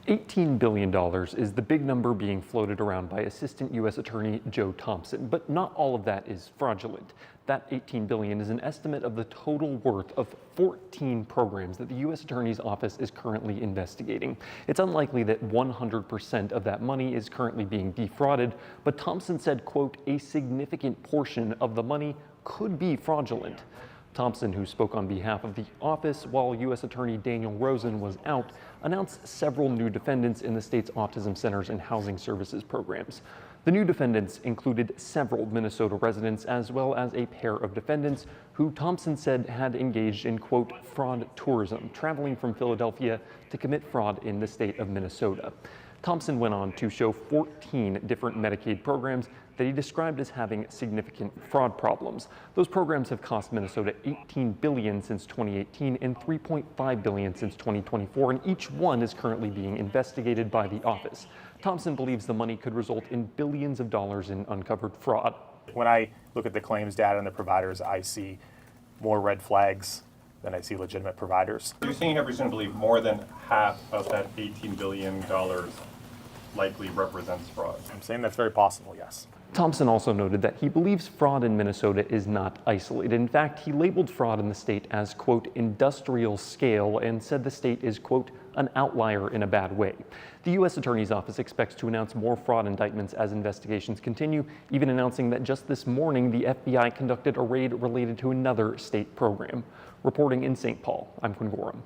$18 billion is the big number being floated around by Assistant U.S. Attorney Joe Thompson, but not all of that is fraudulent. That $18 billion is an estimate of the total worth of 14 programs that the U.S. Attorney's Office is currently investigating. It's unlikely that 100% of that money is currently being defrauded, but Thompson said, quote, a significant portion of the money could be fraudulent. Thompson, who spoke on behalf of the office while U.S. Attorney Daniel Rosen was out, announced several new defendants in the state's autism centers and housing services programs. The new defendants included several Minnesota residents as well as a pair of defendants who Thompson said had engaged in, quote, fraud tourism, traveling from Philadelphia to commit fraud in the state of Minnesota. Thompson went on to show 14 different Medicaid programs that he described as having significant fraud problems. Those programs have cost Minnesota $18 billion since 2018 and $3.5 billion since 2024, and each one is currently being investigated by the office. Thompson believes the money could result in billions of dollars in uncovered fraud. When I look at the claims data and the providers, I see more red flags than I see legitimate providers. You're saying you have reason to believe more than half of that $18 billion likely represents fraud? I'm saying that's very possible, yes. Thompson also noted that he believes fraud in Minnesota is not isolated. In fact, he labeled fraud in the state as, quote, industrial scale and said the state is, quote, an outlier in a bad way. The U.S. Attorney's Office expects to announce more fraud indictments as investigations continue, even announcing that just this morning the FBI conducted a raid related to another state program. Reporting in St. Paul, I'm Quinn Gorham.